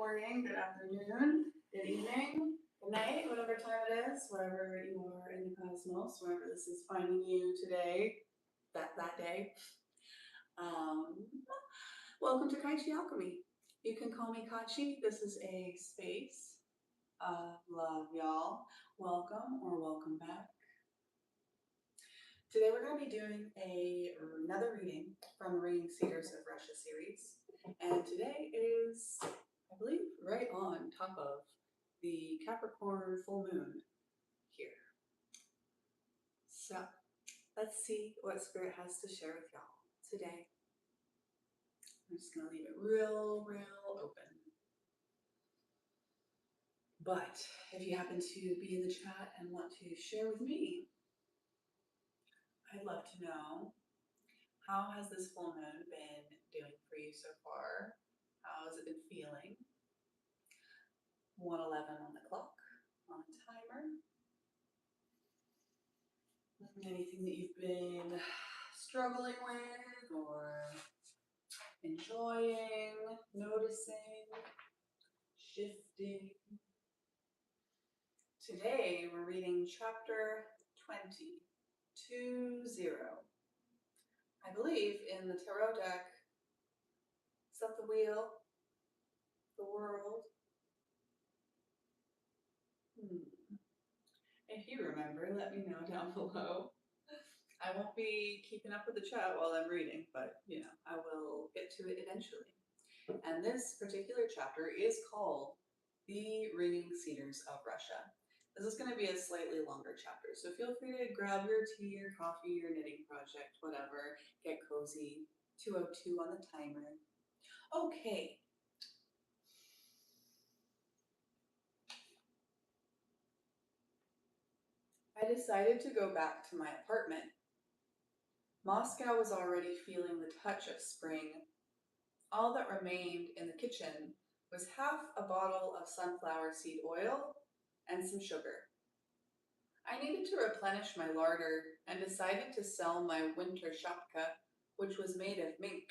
morning, good afternoon, good evening, good night, whatever time it is, wherever you are in the cosmos, wherever this is finding you today, that day. Welcome to Kai Chi Alchemy. You can call me Katchi. This is a space of love, y'all. Welcome or welcome back. Today we're going to be doing another reading from the Reading Cedars of Russia series. And today is, I believe, right on top of the Capricorn full moon here. So let's see what Spirit has to share with y'all today. I'm just going to leave it real open. But if you happen to be in the chat and want to share with me, I'd love to know, how has this full moon been doing for you so far? How has it been feeling? 1:11 on the clock, on the timer. Anything that you've been struggling with or enjoying, noticing, shifting. Today we're reading chapter 20. I believe in the tarot deck, is that the wheel? The world? If you remember, let me know down below. I won't be keeping up with the chat while I'm reading, but you know, I will get to it eventually. And this particular chapter is called The Reading Cedars of Russia. This is going to be a slightly longer chapter, so feel free to grab your tea, your coffee, your knitting project, whatever, get cozy. 2:02 on the timer. Okay. I decided to go back to my apartment. Moscow was already feeling the touch of spring. All that remained in the kitchen was half a bottle of sunflower seed oil and some sugar. I needed to replenish my larder and decided to sell my winter shapka, which was made of mink.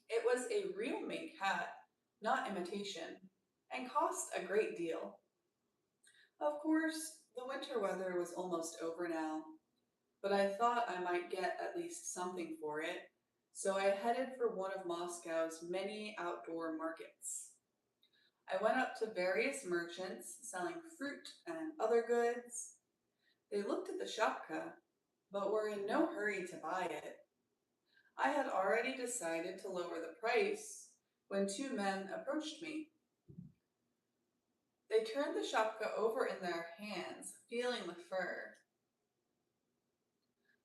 It was a real mink hat, not imitation, and cost a great deal. Of course, the winter weather was almost over now, but I thought I might get at least something for it, so I headed for one of Moscow's many outdoor markets. I went up to various merchants selling fruit and other goods. They looked at the shapka, but were in no hurry to buy it. I had already decided to lower the price when two men approached me. They turned the shapka over in their hands, feeling the fur.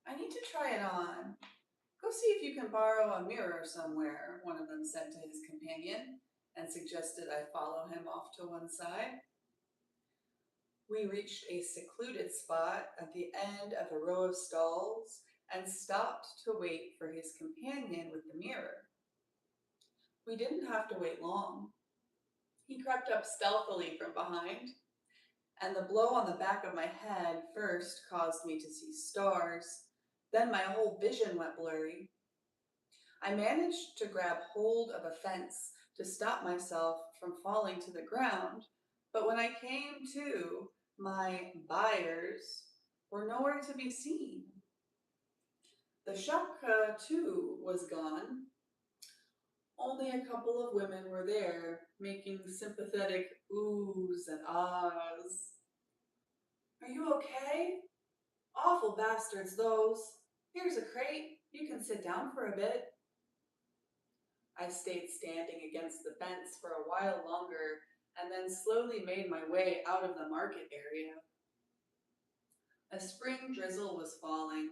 I need to try it on. Go see if you can borrow a mirror somewhere, one of them said to his companion, and suggested I follow him off to one side. We reached a secluded spot at the end of a row of stalls and stopped to wait for his companion with the mirror. We didn't have to wait long. He crept up stealthily from behind, and the blow on the back of my head first caused me to see stars, then my whole vision went blurry. I managed to grab hold of a fence to stop myself from falling to the ground, but when I came to, my buyers were nowhere to be seen. The shapka, too, was gone. Only a couple of women were there, making sympathetic oohs and ahs. Are you okay? Awful bastards, those. Here's a crate. You can sit down for a bit. I stayed standing against the fence for a while longer and then slowly made my way out of the market area. A spring drizzle was falling.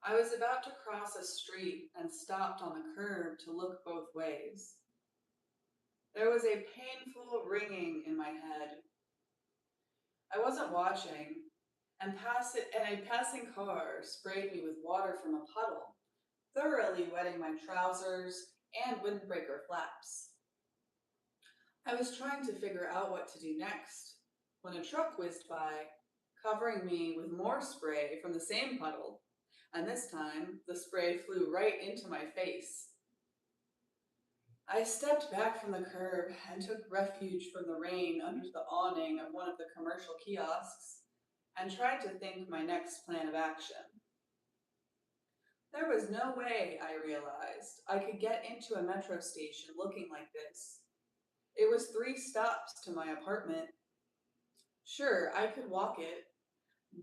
I was about to cross a street and stopped on the curb to look both ways. There was a painful ringing in my head. I wasn't watching, and a passing car sprayed me with water from a puddle, thoroughly wetting my trousers and windbreaker flaps. I was trying to figure out what to do next when a truck whizzed by, covering me with more spray from the same puddle, and this time the spray flew right into my face. I stepped back from the curb and took refuge from the rain under the awning of one of the commercial kiosks and tried to think my next plan of action. There was no way, I realized, I could get into a metro station looking like this. It was 3 stops to my apartment. Sure, I could walk it,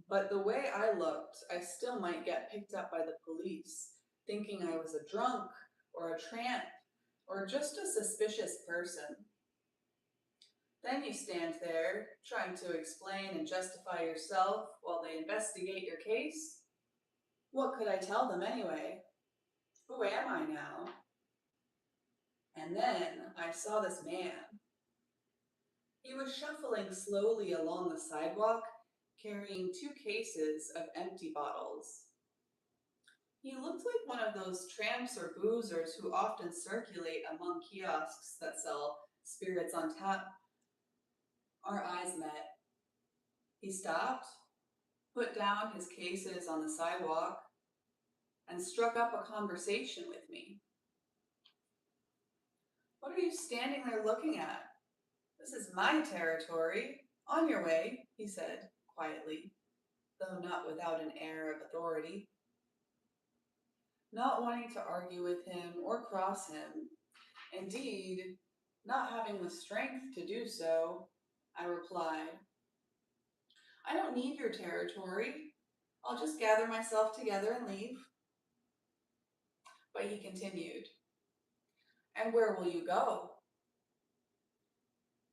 but the way I looked, I still might get picked up by the police, thinking I was a drunk or a tramp or just a suspicious person. Then you stand there, trying to explain and justify yourself while they investigate your case. What could I tell them anyway? Who am I now? And then I saw this man. He was shuffling slowly along the sidewalk, carrying 2 cases of empty bottles. He looked like one of those tramps or boozers who often circulate among kiosks that sell spirits on tap. Our eyes met. He stopped, put down his cases on the sidewalk, and struck up a conversation with me. What are you standing there looking at? This is my territory. On your way, he said quietly, though not without an air of authority. Not wanting to argue with him or cross him, indeed, not having the strength to do so, I replied, I don't need your territory. I'll just gather myself together and leave. But he continued, and where will you go?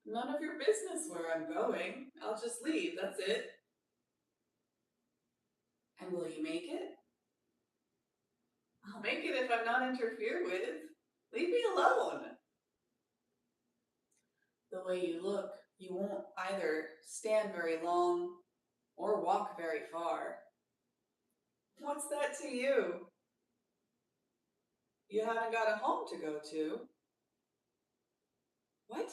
None of your business where I'm going. I'll just leave, that's it. And will you make it? I'll make it if I'm not interfered with. Leave me alone. The way you look, you won't either stand very long or walk very far. What's that to you? You haven't got a home to go to. What?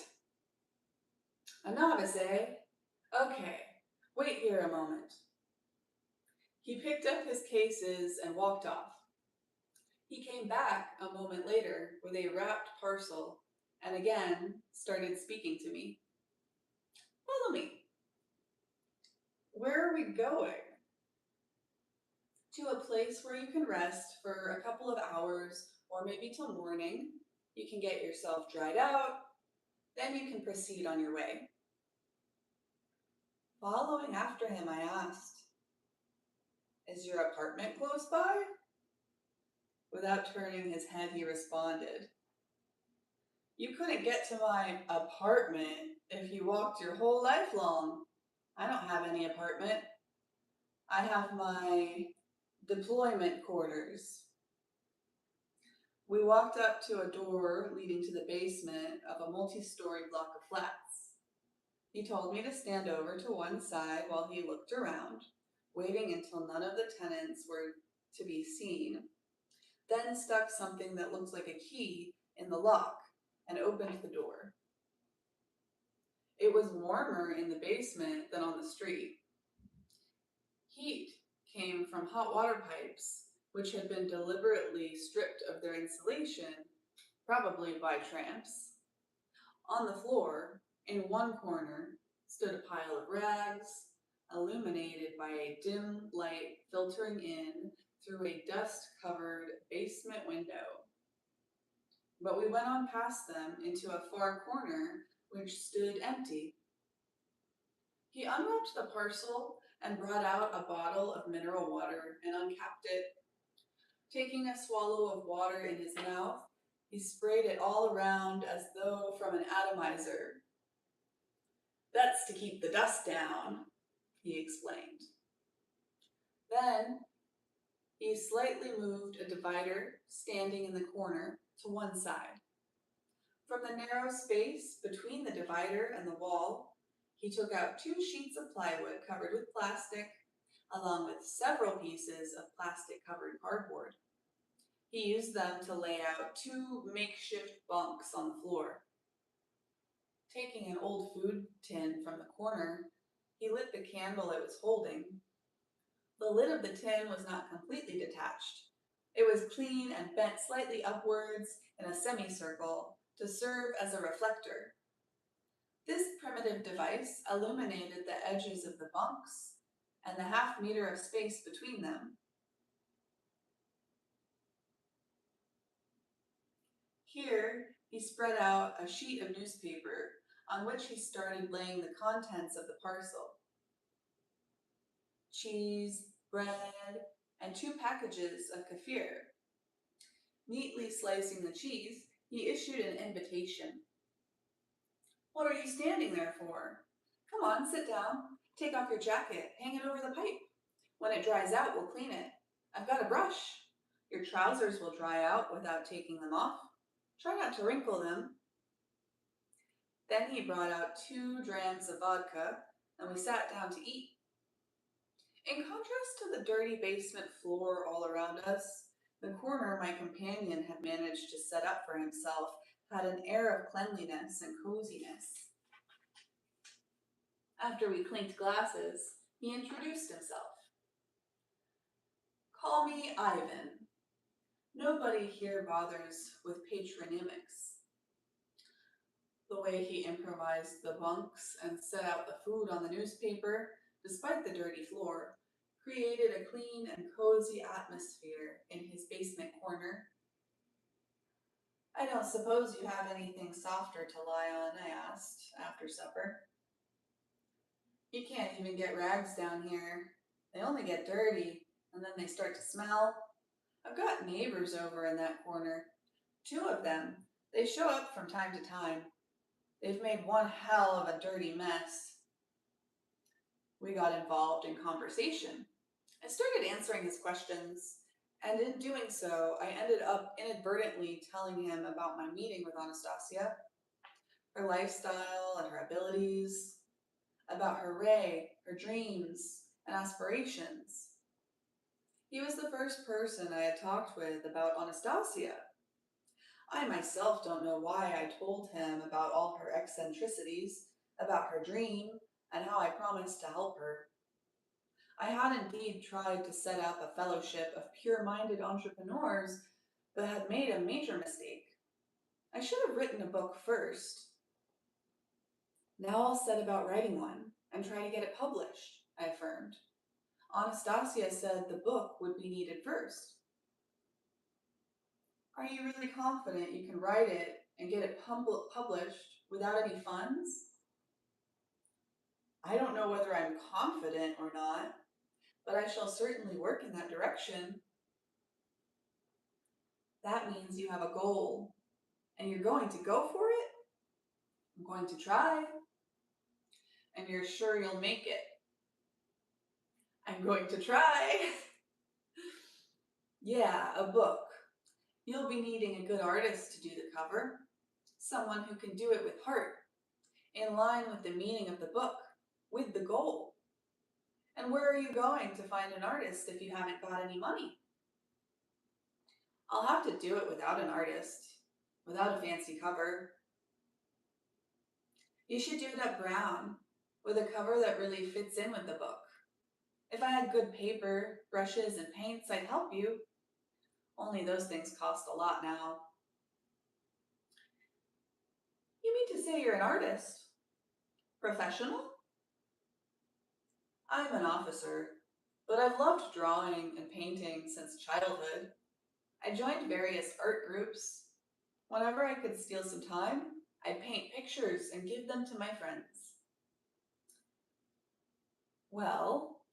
A novice, eh? Okay, wait here a moment. He picked up his cases and walked off. He came back a moment later with a wrapped parcel and again started speaking to me. Follow me. Where are we going? To a place where you can rest for a couple of hours or maybe till morning. You can get yourself dried out, then you can proceed on your way. Following after him, I asked, is your apartment close by? Without turning his head, he responded, you couldn't get to my apartment if you walked your whole life long. I don't have any apartment. I have my deployment quarters. We walked up to a door leading to the basement of a multi-story block of flats. He told me to stand over to one side while he looked around, waiting until none of the tenants were to be seen, then stuck something that looked like a key in the lock and opened the door. It was warmer in the basement than on the street. Heat came from hot water pipes, which had been deliberately stripped of their insulation, probably by tramps. On the floor, in one corner, stood a pile of rags, illuminated by a dim light filtering in through a dust-covered basement window. But we went on past them into a far corner which stood empty. He unwrapped the parcel and brought out a bottle of mineral water and uncapped it. Taking a swallow of water in his mouth, he sprayed it all around as though from an atomizer. That's to keep the dust down, he explained. Then he slightly moved a divider standing in the corner to one side. From the narrow space between the divider and the wall, he took out 2 sheets of plywood covered with plastic, along with several pieces of plastic-covered cardboard. He used them to lay out 2 makeshift bunks on the floor. Taking an old food tin from the corner, he lit the candle it was holding. The lid of the tin was not completely detached. It was clean and bent slightly upwards in a semicircle, to serve as a reflector. This primitive device illuminated the edges of the bunks and the half-meter of space between them. Here, he spread out a sheet of newspaper on which he started laying the contents of the parcel. Cheese, bread, and 2 packages of kefir. Neatly slicing the cheese, he issued an invitation. "What are you standing there for? Come on, sit down. Take off your jacket, hang it over the pipe. When it dries out, we'll clean it. I've got a brush. Your trousers will dry out without taking them off. Try not to wrinkle them." Then he brought out 2 drams of vodka, and we sat down to eat. In contrast to the dirty basement floor all around us, the corner my companion had managed to set up for himself had an air of cleanliness and coziness. After we clinked glasses, he introduced himself. "Call me Ivan. Nobody here bothers with patronymics." The way he improvised the bunks and set out the food on the newspaper, despite the dirty floor, created a clean and cozy atmosphere in his basement corner. "I don't suppose you have anything softer to lie on?" I asked after supper. "You can't even get rags down here. They only get dirty, and then they start to smell. I've got neighbors over in that corner. 2 of them. They show up from time to time. They've made one hell of a dirty mess." We got involved in conversation. I started answering his questions, and in doing so, I ended up inadvertently telling him about my meeting with Anastasia, her lifestyle and her abilities, about her ray, her dreams, and aspirations. He was the first person I had talked with about Anastasia. I myself don't know why I told him about all her eccentricities, about her dream, and how I promised to help her. I had indeed tried to set up a fellowship of pure-minded entrepreneurs, but had made a major mistake. I should have written a book first. "Now I'll set about writing one and try to get it published," I affirmed. "Anastasia said the book would be needed first." "Are you really confident you can write it and get it published without any funds?" "I don't know whether I'm confident or not, but I shall certainly work in that direction." "That means you have a goal, and you're going to go for it?" "I'm going to try." "And you're sure you'll make it?" "I'm going to try." "Yeah, a book. You'll be needing a good artist to do the cover, someone who can do it with heart, in line with the meaning of the book, with the goal. And where are you going to find an artist if you haven't got any money?" "I'll have to do it without an artist, without a fancy cover." "You should do it up brown, with a cover that really fits in with the book. If I had good paper, brushes, and paints, I'd help you. Only those things cost a lot now." "You mean to say you're an artist? Professional?" "I'm an officer, but I've loved drawing and painting since childhood. I joined various art groups. Whenever I could steal some time, I'd paint pictures and give them to my friends." "Well,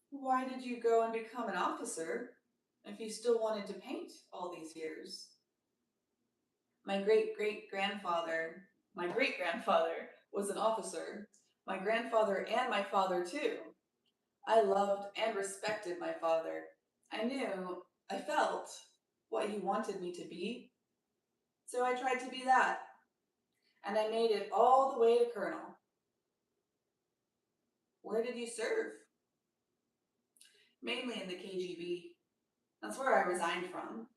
why did you go and become an officer if you still wanted to paint all these years?" My great-grandfather was an officer. My grandfather and my father too. I loved and respected my father. I felt what he wanted me to be. So I tried to be that. And I made it all the way to colonel." "Where did you serve?" "Mainly in the KGB. That's where I resigned from."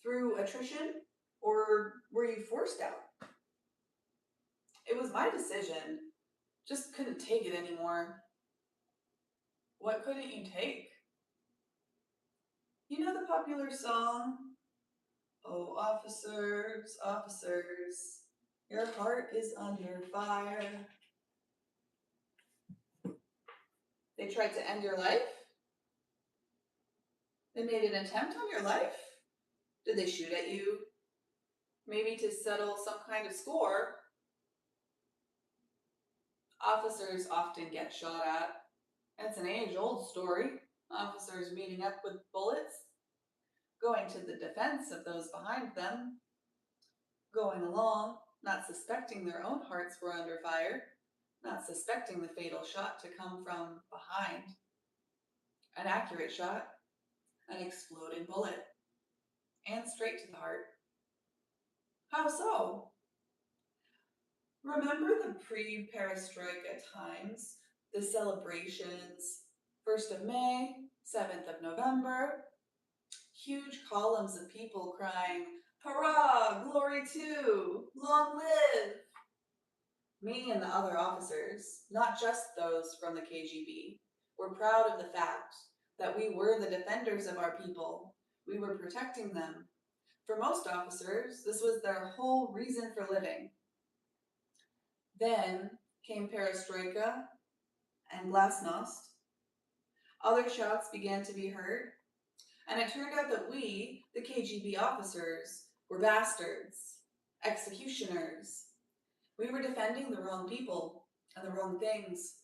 "Through attrition? Or were you forced out?" "It was my decision. Just couldn't take it anymore." "What couldn't you take?" You know the popular song, Oh, officers, officers, your heart is under fire. They tried to end your life? They made an attempt on your life? Did they shoot at you? Maybe to settle some kind of score? Officers often get shot at. It's an age-old story. Officers meeting up with bullets, going to the defense of those behind them, going along, not suspecting their own hearts were under fire, not suspecting the fatal shot to come from behind. An accurate shot, an exploding bullet, and straight to the heart. How so? Remember the pre-perestroika times, the celebrations, 1st of May, 7th of November, huge columns of people crying, "Hurrah! Glory to! Long live!" Me and the other officers, not just those from the KGB, were proud of the fact that we were the defenders of our people. We were protecting them. For most officers, this was their whole reason for living. Then came perestroika and glasnost. Other shouts began to be heard, and it turned out that we, the KGB officers, were bastards, executioners. We were defending the wrong people and the wrong things.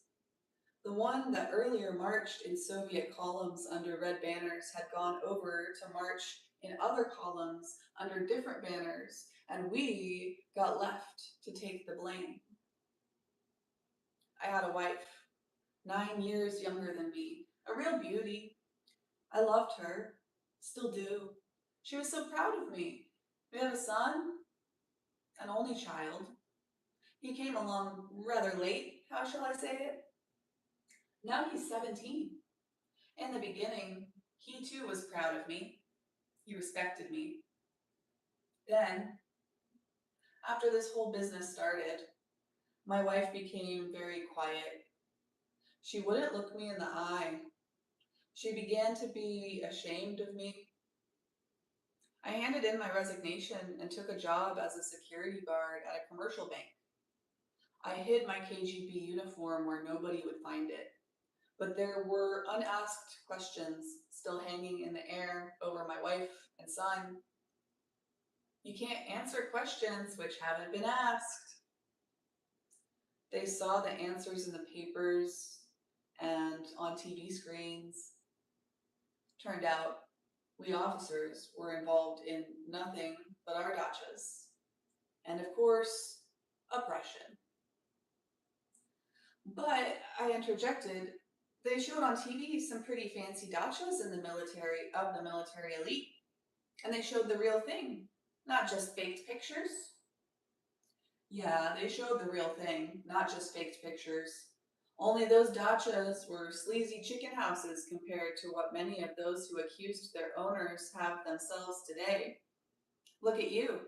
The one that earlier marched in Soviet columns under red banners had gone over to march in other columns under different banners, and we got left to take the blame. I had a wife, 9 years younger than me, a real beauty. I loved her, still do. She was so proud of me. We have a son, an only child. He came along rather late, how shall I say it? Now he's 17. In the beginning, he too was proud of me. He respected me. Then, after this whole business started, my wife became very quiet. She wouldn't look me in the eye. She began to be ashamed of me. I handed in my resignation and took a job as a security guard at a commercial bank. I hid my KGB uniform where nobody would find it, but there were unasked questions still hanging in the air over my wife and son. You can't answer questions which haven't been asked. They saw the answers in the papers and on TV screens. Turned out we officers were involved in nothing but our dachas. And of course, oppression. But I interjected, they showed on TV some pretty fancy dachas in the military, of the military elite. And they showed the real thing, not just faked pictures. Yeah, they showed the real thing, not just faked pictures. Only those dachas were sleazy chicken houses compared to what many of those who accused their owners have themselves today. Look at you.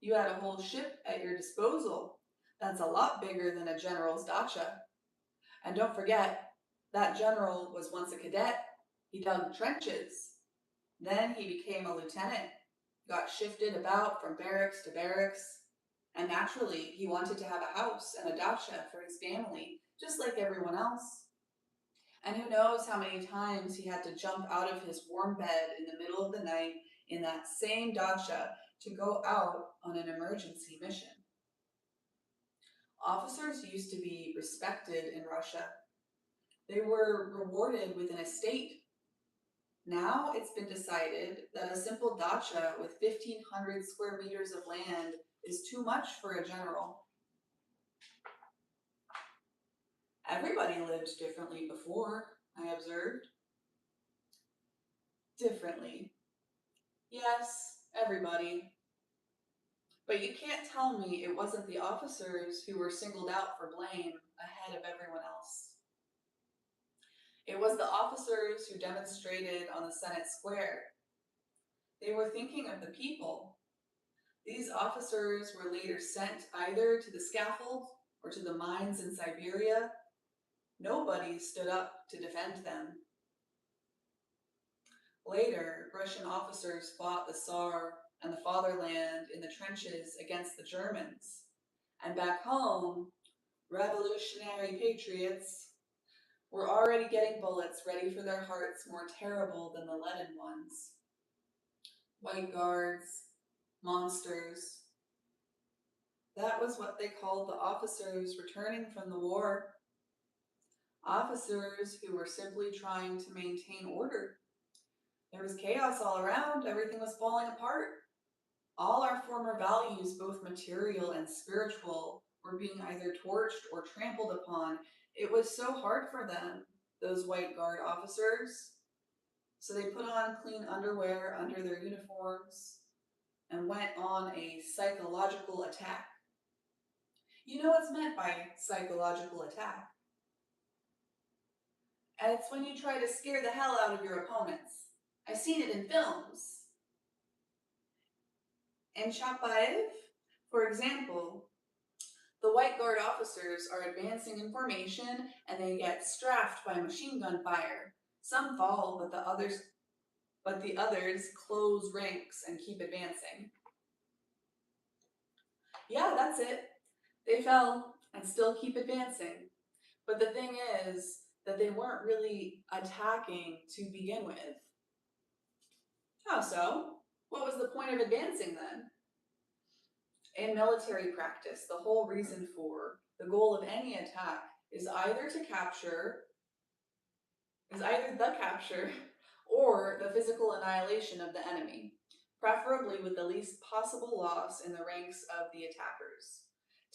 You had a whole ship at your disposal. That's a lot bigger than a general's dacha. And don't forget, that general was once a cadet. He dug trenches. Then he became a lieutenant, got shifted about from barracks to barracks. And naturally, he wanted to have a house and a dacha for his family, just like everyone else. And who knows how many times he had to jump out of his warm bed in the middle of the night in that same dacha to go out on an emergency mission. Officers used to be respected in Russia. They were rewarded with an estate. Now it's been decided that a simple dacha with 1,500 square meters of land is too much for a general. Everybody lived differently before, I observed. Differently. Yes, everybody. But you can't tell me it wasn't the officers who were singled out for blame ahead of everyone else. It was the officers who demonstrated on the Senate Square. They were thinking of the people. These officers were later sent either to the scaffold or to the mines in Siberia. Nobody stood up to defend them. Later, Russian officers fought the Tsar and the fatherland in the trenches against the Germans. And back home, revolutionary patriots were already getting bullets ready for their hearts more terrible than the leaden ones. White guards, monsters. That was what they called the officers returning from the war. Officers who were simply trying to maintain order. There was chaos all around, everything was falling apart. All our former values, both material and spiritual, were being either torched or trampled upon. It was so hard for them, those white guard officers. So they put on clean underwear under their uniforms and went on a psychological attack. You know what's meant by psychological attack? It's when you try to scare the hell out of your opponents. I've seen it in films. In Chapaev, for example, the white guard officers are advancing in formation and they get strafed by machine gun fire. Some fall, but the others close ranks and keep advancing. Yeah, that's it. They fell and still keep advancing. But the thing is that they weren't really attacking to begin with. How so? What was the point of advancing then? In military practice, the whole reason for the goal of any attack is either the capture or the physical annihilation of the enemy, preferably with the least possible loss in the ranks of the attackers.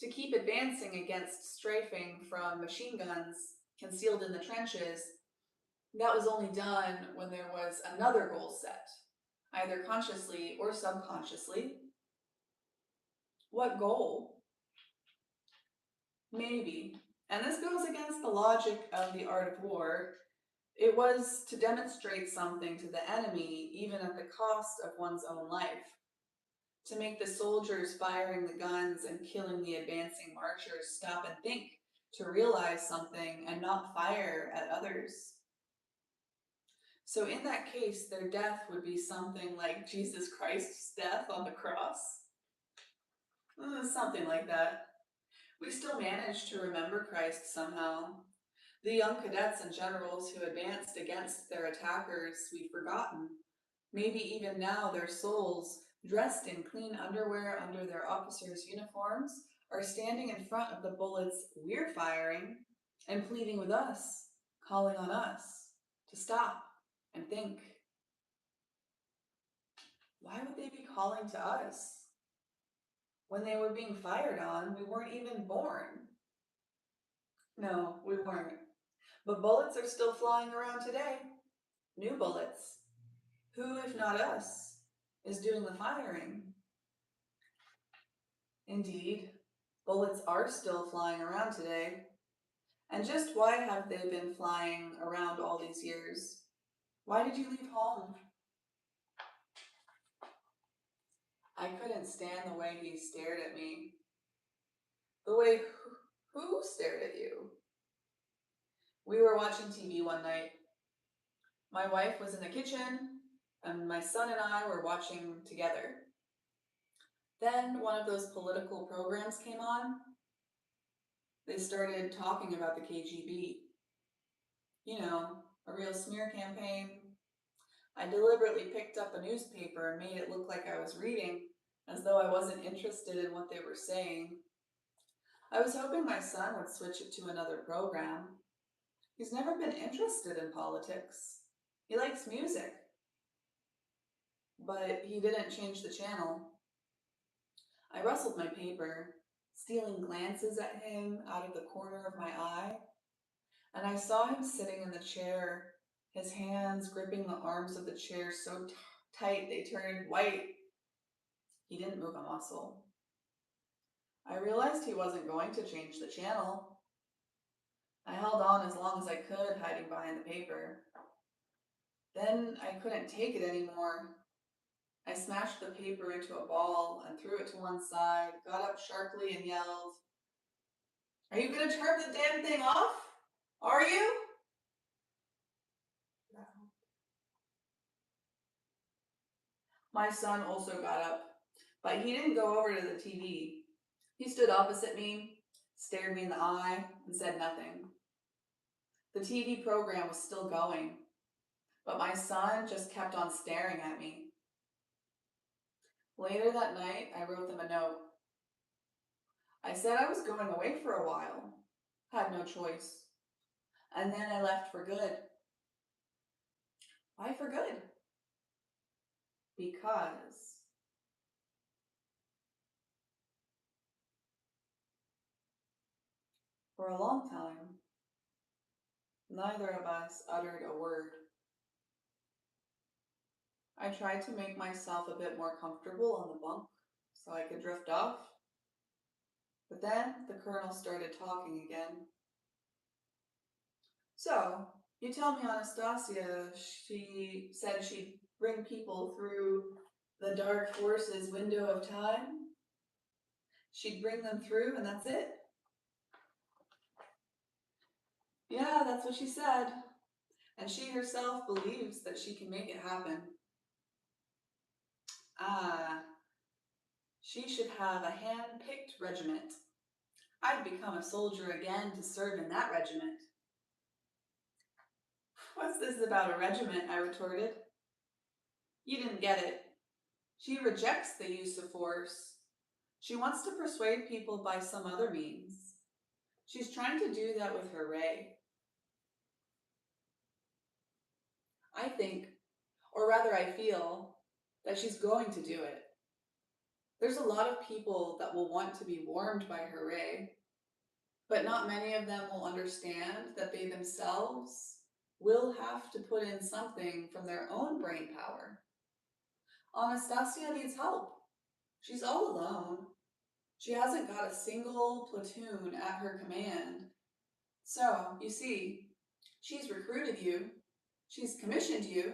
To keep advancing against strafing from machine guns concealed in the trenches, that was only done when there was another goal set, either consciously or subconsciously. What goal? Maybe. And this goes against the logic of the art of war. It was to demonstrate something to the enemy, even at the cost of one's own life. To make the soldiers firing the guns and killing the advancing marchers stop and think, to realize something and not fire at others. So in that case, their death would be something like Jesus Christ's death on the cross. Something like that. We still manage to remember Christ somehow. The young cadets and generals who advanced against their attackers we've forgotten. Maybe even now their souls, dressed in clean underwear under their officers' uniforms, are standing in front of the bullets we're firing and pleading with us, calling on us to stop and think. Why would they be calling to us? When they were being fired on, we weren't even born. No, we weren't. But bullets are still flying around today. New bullets. Who, if not us, is doing the firing? Indeed, bullets are still flying around today. And just why have they been flying around all these years? Why did you leave home? I couldn't stand the way he stared at me. The way who stared at you? We were watching TV one night. My wife was in the kitchen, and my son and I were watching together. Then one of those political programs came on. They started talking about the KGB. You know, a real smear campaign. I deliberately picked up a newspaper and made it look like I was reading, as though I wasn't interested in what they were saying. I was hoping my son would switch it to another program. He's never been interested in politics. He likes music. But he didn't change the channel. I rustled my paper, stealing glances at him out of the corner of my eye, and I saw him sitting in the chair, his hands gripping the arms of the chair so tight they turned white. He didn't move a muscle. I realized he wasn't going to change the channel. I held on as long as I could, hiding behind the paper. Then I couldn't take it anymore. I smashed the paper into a ball and threw it to one side, got up sharply and yelled, "Are you going to turn the damn thing off? Are you?" My son also got up, but he didn't go over to the TV. He stood opposite me, stared me in the eye, and said nothing. The TV program was still going, but my son just kept on staring at me. Later that night, I wrote them a note. I said I was going away for a while, had no choice, and then I left for good. Why for good? Because for a long time, neither of us uttered a word. I tried to make myself a bit more comfortable on the bunk so I could drift off. But then the colonel started talking again. So, you tell me Anastasia, she said she'd bring people through the dark forces window of time? She'd bring them through and that's it? Yeah, that's what she said. And she herself believes that she can make it happen. Ah, she should have a hand-picked regiment. I'd become a soldier again to serve in that regiment. What's this about a regiment? I retorted. You didn't get it. She rejects the use of force. She wants to persuade people by some other means. She's trying to do that with her ray. I think, or rather I feel, that she's going to do it. There's a lot of people that will want to be warmed by her ray, but not many of them will understand that they themselves will have to put in something from their own brain power. Anastasia needs help. She's all alone. She hasn't got a single platoon at her command. So, you see, she's recruited you, she's commissioned you,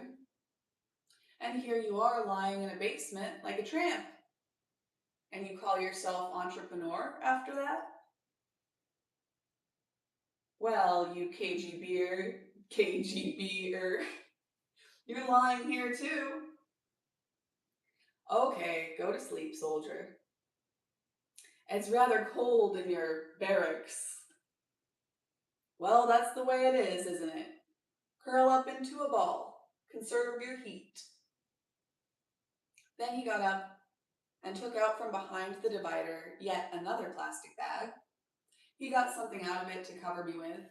and here you are lying in a basement like a tramp. And you call yourself entrepreneur after that? Well, you KGBer, you're lying here too. Okay, go to sleep, soldier. It's rather cold in your barracks. Well, that's the way it is, isn't it? Curl up into a ball. Conserve your heat. Then he got up and took out from behind the divider yet another plastic bag. He got something out of it to cover me with.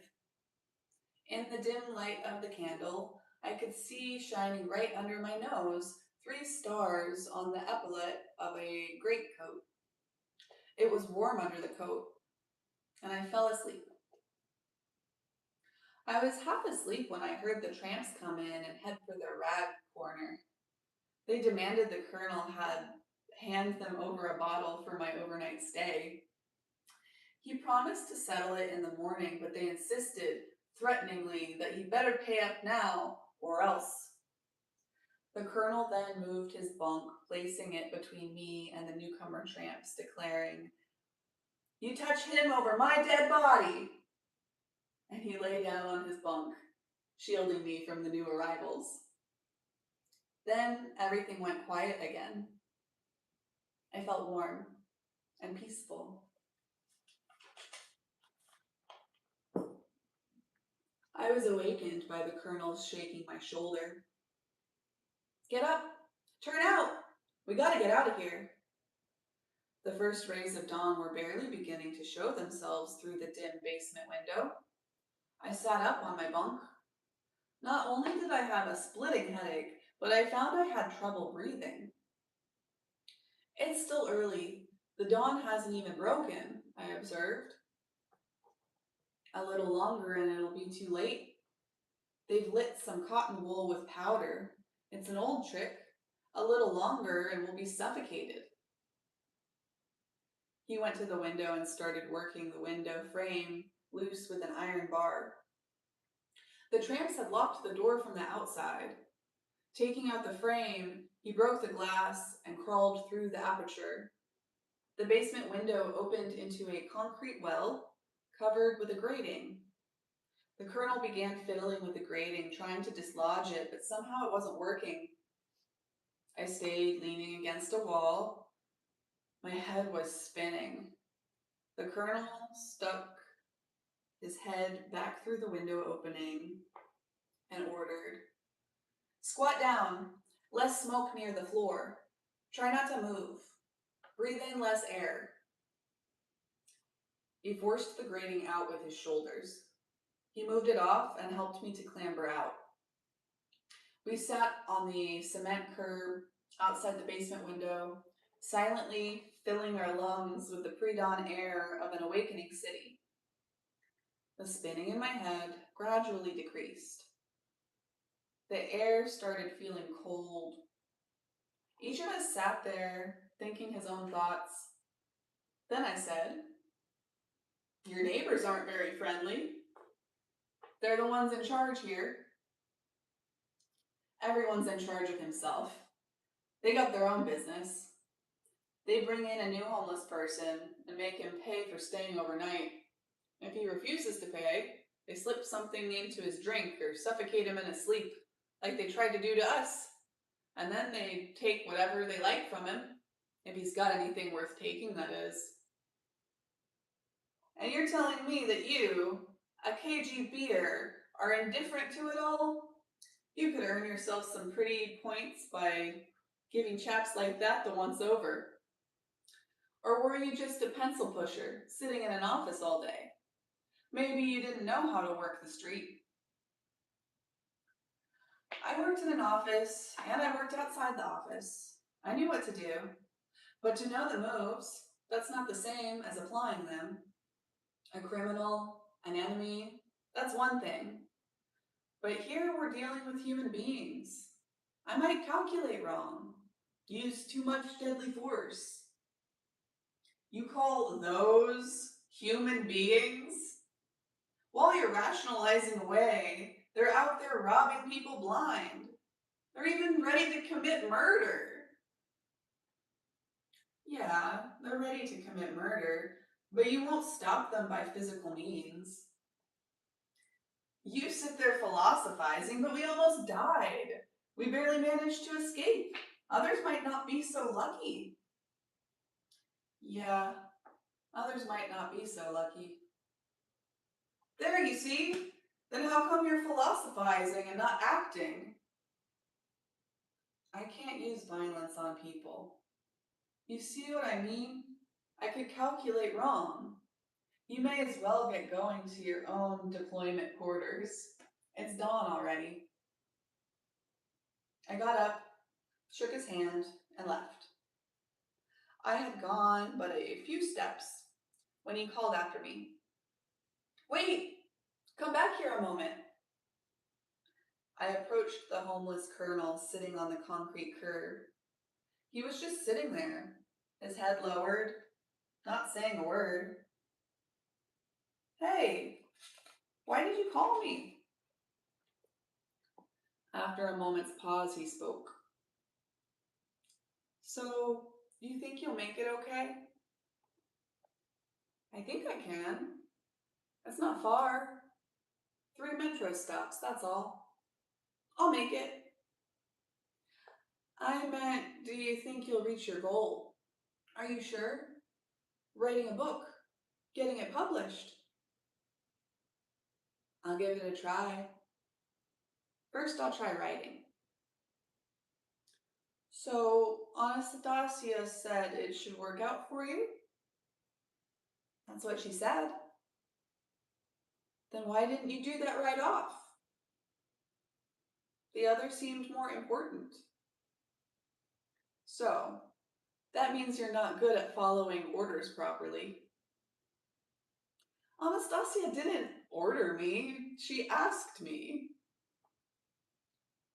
In the dim light of the candle, I could see shining right under my nose 3 stars on the epaulette of a greatcoat. It was warm under the coat, and I fell asleep. I was half asleep when I heard the tramps come in and head for their rag corner. They demanded the colonel had hand them over a bottle for my overnight stay. He promised to settle it in the morning, but they insisted, threateningly, that he better pay up now or else. The colonel then moved his bunk, placing it between me and the newcomer tramps, declaring, "You touch him over my dead body!" And he lay down on his bunk, shielding me from the new arrivals. Then everything went quiet again. I felt warm and peaceful. I was awakened by the colonel shaking my shoulder. "Get up! Turn out! We gotta get out of here!" The first rays of dawn were barely beginning to show themselves through the dim basement window. I sat up on my bunk. Not only did I have a splitting headache, but I found I had trouble breathing. It's still early. The dawn hasn't even broken, I observed. A little longer and it'll be too late. They've lit some cotton wool with powder. It's an old trick. A little longer and we'll be suffocated. He went to the window and started working the window frame loose with an iron bar. The tramps had locked the door from the outside. Taking out the frame, he broke the glass and crawled through the aperture. The basement window opened into a concrete well covered with a grating. The colonel began fiddling with the grating, trying to dislodge it, but somehow it wasn't working. I stayed leaning against a wall. My head was spinning. The colonel stuck his head back through the window opening and ordered, "Squat down. Less smoke near the floor. Try not to move. Breathe in less air." He forced the grating out with his shoulders. He moved it off and helped me to clamber out. We sat on the cement curb outside the basement window, silently filling our lungs with the pre-dawn air of an awakening city. The spinning in my head gradually decreased. The air started feeling cold. Each of us sat there, thinking his own thoughts. Then I said, "Your neighbors aren't very friendly. They're the ones in charge here." Everyone's in charge of himself. They got their own business. They bring in a new homeless person and make him pay for staying overnight. If he refuses to pay, they slip something into his drink or suffocate him in his sleep, like they tried to do to us. And then they take whatever they like from him, if he's got anything worth taking, that is. And you're telling me that you, a KG beer, are indifferent to it all? You could earn yourself some pretty points by giving chaps like that the once over. Or were you just a pencil pusher, sitting in an office all day? Maybe you didn't know how to work the street. I worked in an office, and I worked outside the office. I knew what to do. But to know the moves, that's not the same as applying them. A criminal, an enemy, that's one thing. But here we're dealing with human beings. I might calculate wrong, use too much deadly force. You call those human beings? While you're rationalizing away, they're out there robbing people blind. They're even ready to commit murder. Yeah, they're ready to commit murder, but you won't stop them by physical means. You sit there philosophizing, but we almost died. We barely managed to escape. Others might not be so lucky. Yeah, others might not be so lucky. There, you see? Then how come you're philosophizing and not acting? I can't use violence on people. You see what I mean? I could calculate wrong. You may as well get going to your own deployment quarters. It's dawn already. I got up, shook his hand, and left. I had gone but a few steps when he called after me. "Wait! Come back here a moment." I approached the homeless colonel sitting on the concrete curb. He was just sitting there, his head lowered, not saying a word. "Hey, why did you call me?" After a moment's pause, he spoke. "So, you think you'll make it okay?" "I think I can. It's not far. 3 metro stops, that's all. I'll make it." "I meant, do you think you'll reach your goal? Are you sure? Writing a book, getting it published." "I'll give it a try. First, I'll try writing." "So, Anastasia said it should work out for you?" "That's what she said." "Then why didn't you do that right off?" "The other seemed more important." "So, that means you're not good at following orders properly." "Anastasia didn't order me. She asked me."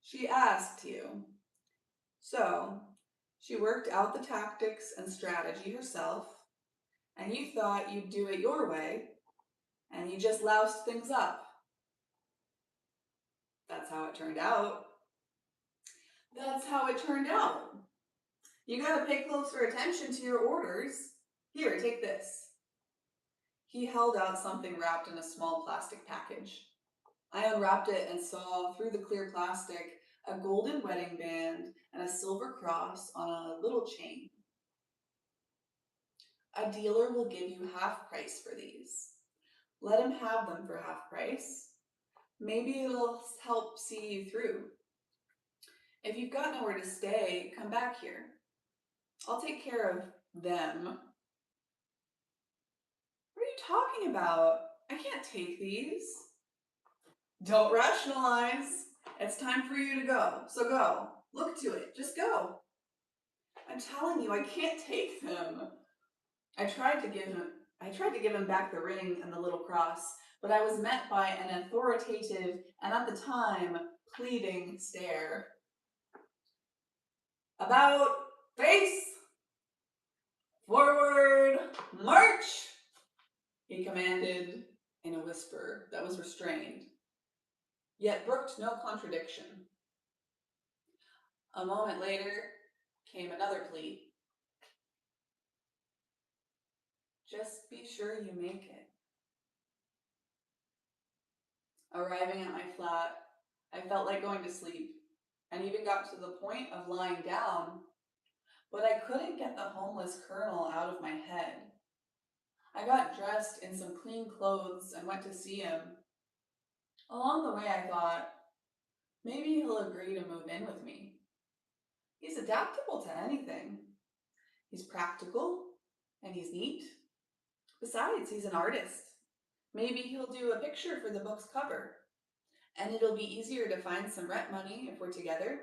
"She asked you. So, she worked out the tactics and strategy herself, and you thought you'd do it your way, and you just loused things up. That's how it turned out." "That's how it turned out. You gotta pay closer attention to your orders. Here, take this." He held out something wrapped in a small plastic package. I unwrapped it and saw through the clear plastic a golden wedding band, and a silver cross on a little chain. A dealer will give you half price for these. Let him have them for half price. Maybe it'll help see you through. If you've got nowhere to stay, come back here. I'll take care of them. What are you talking about? I can't take these. Don't rationalize. It's time for you to go. So go. Look to it. Just go. I'm telling you, I can't take them. I tried to give him back the ring and the little cross, but I was met by an authoritative and at the time pleading stare. About face! Forward! March! He commanded in a whisper that was restrained, yet brooked no contradiction. A moment later came another plea. Just be sure you make it. Arriving at my flat, I felt like going to sleep, and even got to the point of lying down, but I couldn't get the homeless colonel out of my head. I got dressed in some clean clothes and went to see him. Along the way, I thought, maybe he'll agree to move in with me. He's adaptable to anything. He's practical, and he's neat. Besides, he's an artist. Maybe he'll do a picture for the book's cover, and it'll be easier to find some rent money if we're together.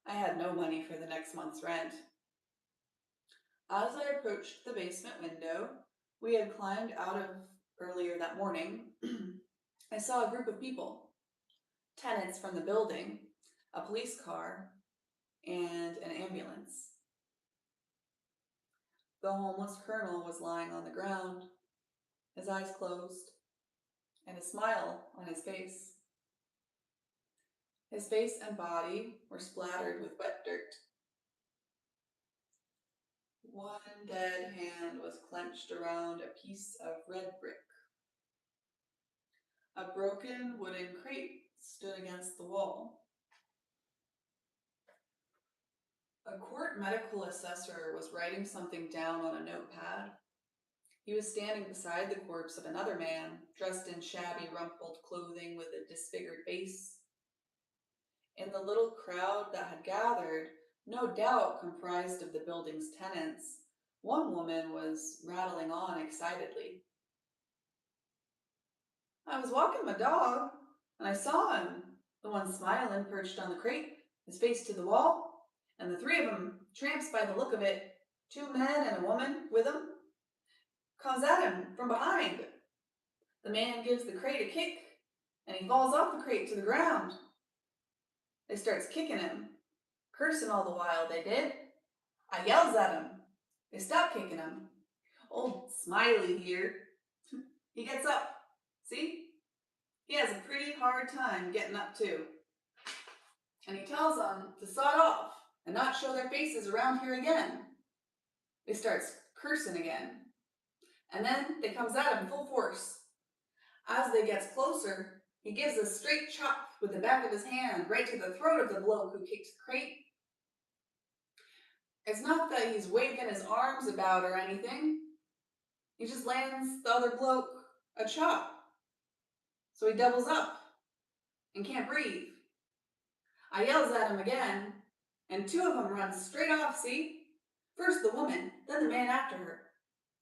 I had no money for the next month's rent. As I approached the basement window we had climbed out of earlier that morning, I saw a group of people, tenants from the building, a police car, and an ambulance. The homeless colonel was lying on the ground, his eyes closed, and a smile on his face. His face and body were splattered with wet dirt. One dead hand was clenched around a piece of red brick. A broken wooden crate stood against the wall. A court medical assessor was writing something down on a notepad. He was standing beside the corpse of another man, dressed in shabby, rumpled clothing with a disfigured face. In the little crowd that had gathered, no doubt comprised of the building's tenants, one woman was rattling on excitedly. I was walking my dog, and I saw him, the one smiling perched on the crate, his face to the wall, and the three of them, tramps by the look of it, 2 men and a woman with him, comes at him from behind. The man gives the crate a kick, and he falls off the crate to the ground. They starts kicking him, cursing all the while, they did. I yells at him. They stop kicking him. Old Smiley here, he gets up. See? He has a pretty hard time getting up too. And he tells them to sod off and not show their faces around here again. They starts cursing again. And then they comes at him full force. As they gets closer, he gives a straight chop with the back of his hand right to the throat of the bloke who kicked the crate. It's not that he's waving his arms about or anything. He just lands the other bloke a chop. So he doubles up and can't breathe. I yells at him again, and 2 of them run straight off, see? First the woman, then the man after her.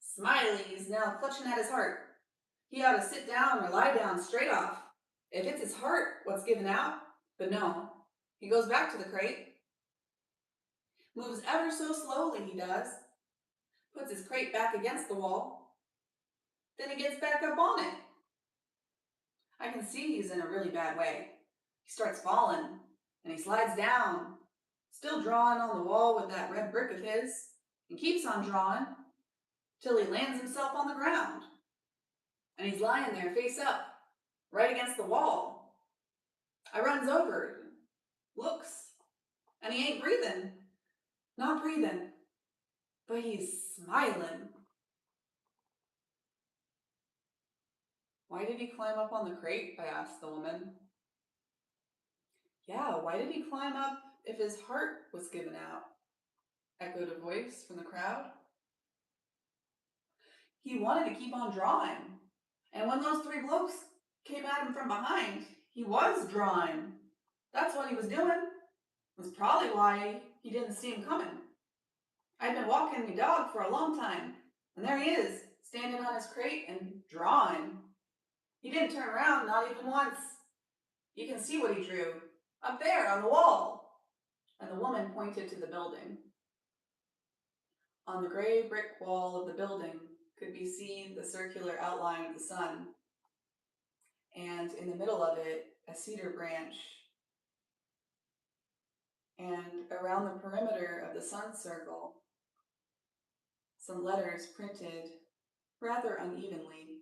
Smiley is now clutching at his heart. He ought to sit down or lie down straight off. If it's his heart what's given out, but no. He goes back to the crate. Moves ever so slowly, he does. Puts his crate back against the wall. Then he gets back up on it. I can see he's in a really bad way. He starts falling, and he slides down, still drawing on the wall with that red brick of his, and keeps on drawing, till he lands himself on the ground. And he's lying there face up, right against the wall. I runs over, looks, and he ain't breathing. Not breathing, but he's smiling. Why did he climb up on the crate? I asked the woman. Yeah, why did he climb up if his heart was given out? Echoed a voice from the crowd. He wanted to keep on drawing. And when those three blokes came at him from behind, he was drawing. That's what he was doing. That's probably why he didn't see him coming. I'd been walking my dog for a long time, and there he is, standing on his crate and drawing. He didn't turn around, not even once. You can see what he drew, up there on the wall. And the woman pointed to the building. On the gray brick wall of the building could be seen the circular outline of the sun, and in the middle of it, a cedar branch. And around the perimeter of the sun circle, some letters printed rather unevenly.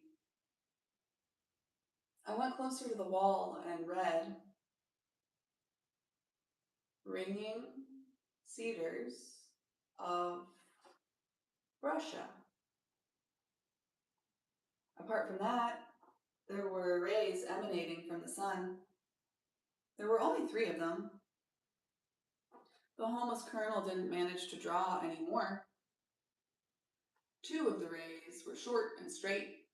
I went closer to the wall and read, "Ringing Cedars of Russia." Apart from that, there were rays emanating from the sun. There were only 3 of them. The homeless colonel didn't manage to draw any more. 2 of the rays were short and straight,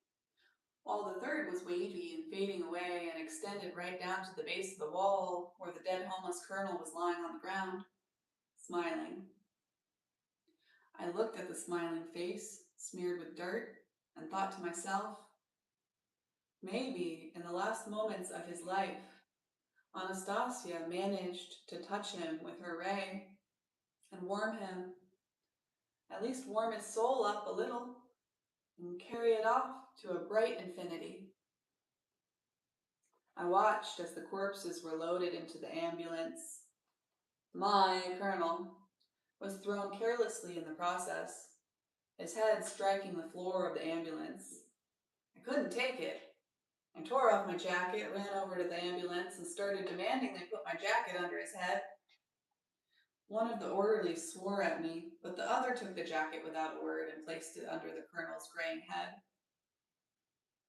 while the third was wavy and fading away and extended right down to the base of the wall where the dead homeless colonel was lying on the ground, smiling. I looked at the smiling face, smeared with dirt, and thought to myself, maybe in the last moments of his life, Anastasia managed to touch him with her ray and warm him, at least warm his soul up a little, and carry it off to a bright infinity. I watched as the corpses were loaded into the ambulance. My colonel was thrown carelessly in the process, his head striking the floor of the ambulance. I couldn't take it. I tore off my jacket, ran over to the ambulance, and started demanding they put my jacket under his head. One of the orderlies swore at me, but the other took the jacket without a word and placed it under the colonel's graying head.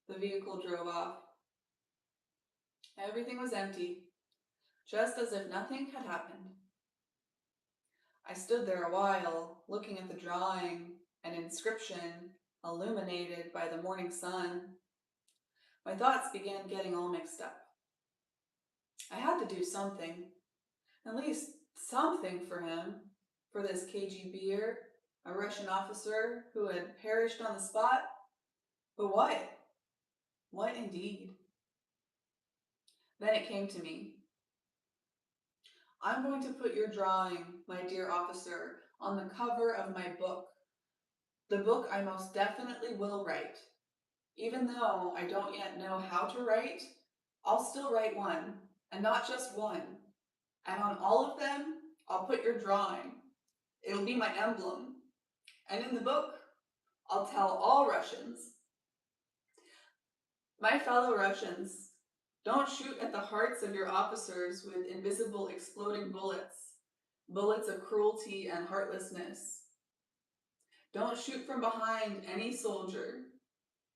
The vehicle drove off. Everything was empty, just as if nothing had happened. I stood there a while, looking at the drawing and inscription illuminated by the morning sun. My thoughts began getting all mixed up. I had to do something, at least something for him, for this KGBer, a Russian officer who had perished on the spot. But what? What indeed? Then it came to me. I'm going to put your drawing, my dear officer, on the cover of my book. The book I most definitely will write. Even though I don't yet know how to write, I'll still write one, and not just one. And on all of them, I'll put your drawing. It'll be my emblem. And in the book, I'll tell all Russians, my fellow Russians, don't shoot at the hearts of your officers with invisible exploding bullets, bullets of cruelty and heartlessness. Don't shoot from behind any soldier,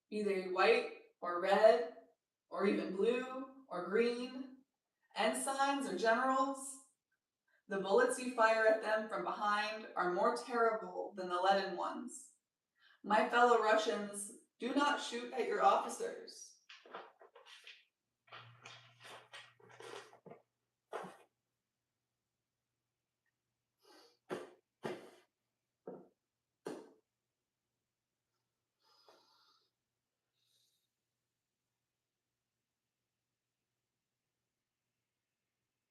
be they white or red, or even blue or green, ensigns or generals. The bullets you fire at them from behind are more terrible than the leaden ones. My fellow Russians, do not shoot at your officers.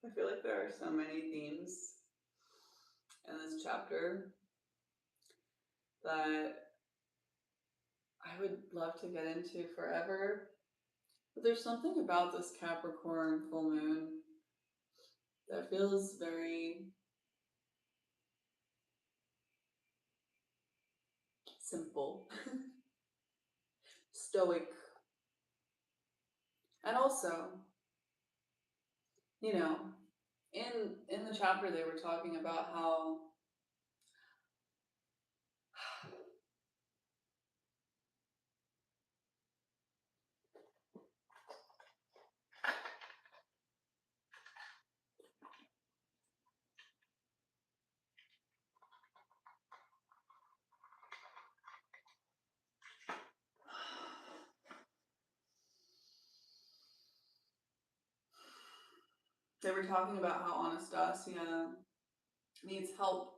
I feel like there are so many themes in this chapter that I would love to get into forever. But there's something about this Capricorn full moon that feels very simple, stoic. And also, you know, in the chapter they were talking about how They were talking about how Anastasia needs help.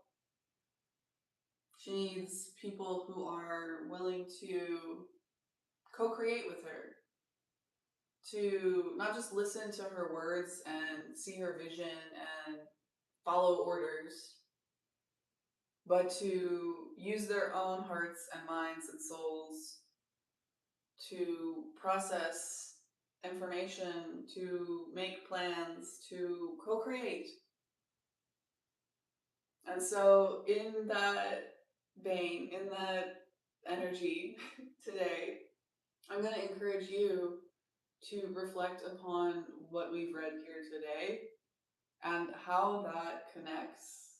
She needs people who are willing to co-create with her, to not just listen to her words and see her vision and follow orders, but to use their own hearts and minds and souls to process information, to make plans, to co-create. And so in that vein, in that energy today, I'm going to encourage you to reflect upon what we've read here today and how that connects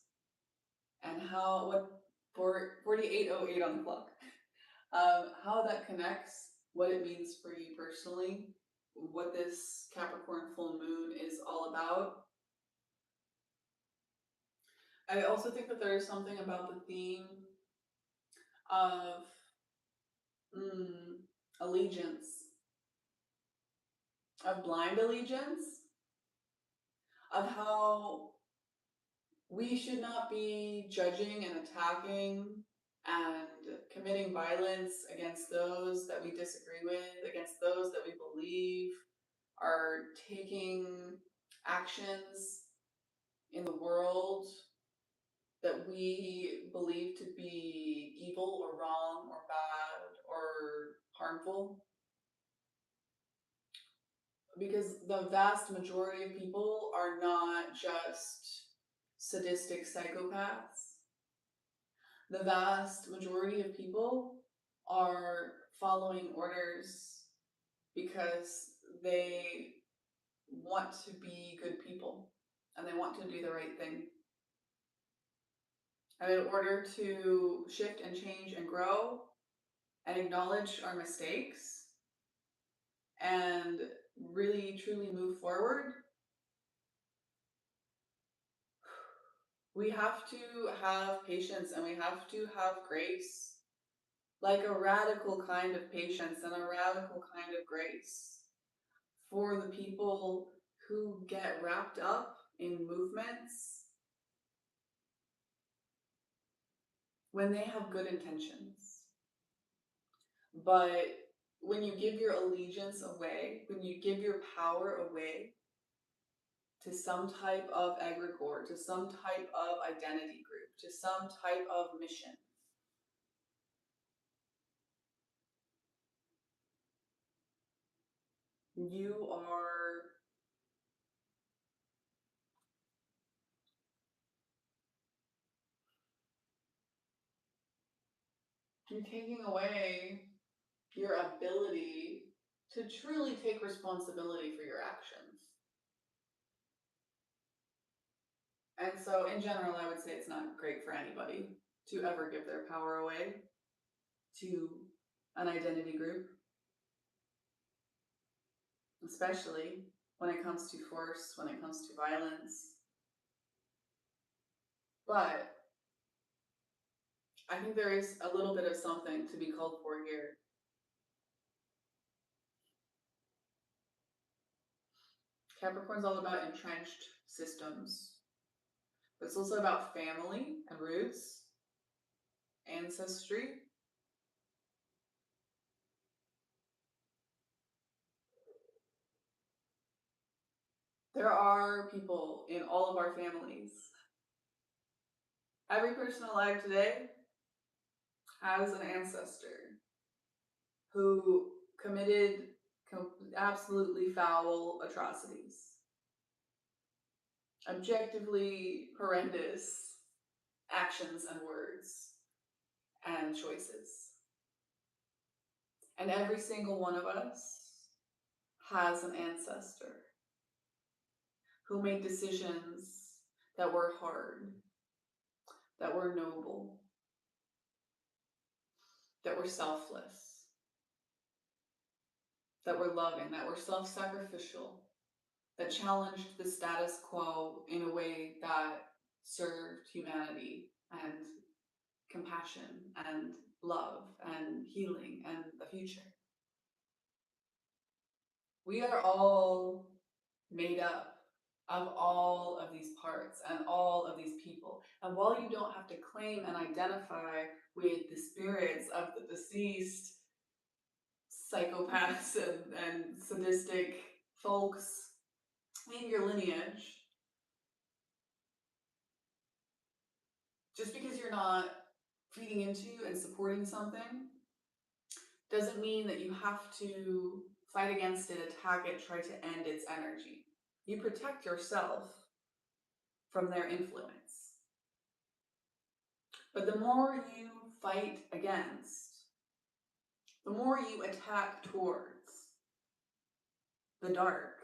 and how what 4808 on the clock, how that connects, what it means for you personally, what this Capricorn full moon is all about. I also think that there is something about the theme of allegiance, of blind allegiance, of how we should not be judging and attacking and committing violence against those that we disagree with, against those that we believe are taking actions in the world that we believe to be evil or wrong or bad or harmful. Because the vast majority of people are not just sadistic psychopaths. The vast majority of people are following orders because they want to be good people and they want to do the right thing. And in order to shift and change and grow and acknowledge our mistakes and really truly move forward, we have to have patience and we have to have grace, like a radical kind of patience and a radical kind of grace for the people who get wrapped up in movements when they have good intentions. But when you give your allegiance away, when you give your power away to some type of egregore, to some type of identity group, to some type of mission, you're taking away your ability to truly take responsibility for your actions. And so in general, I would say it's not great for anybody to ever give their power away to an identity group, especially when it comes to force, when it comes to violence. But I think there is a little bit of something to be called for here. Capricorn's all about entrenched systems, but it's also about family and roots, ancestry. There are people in all of our families. Every person alive today has an ancestor who committed absolutely foul atrocities, objectively horrendous actions and words and choices. And every single one of us has an ancestor who made decisions that were hard, that were noble, that were selfless, that were loving, that were self-sacrificial, that challenged the status quo in a way that served humanity and compassion and love and healing and the future. We are all made up of all of these parts and all of these people. And while you don't have to claim and identify with the spirits of the deceased psychopaths and sadistic folks in your lineage, just because you're not feeding into and supporting something doesn't mean that you have to fight against it, attack it, try to end its energy. You protect yourself from their influence. But the more you fight against, the more you attack towards the dark,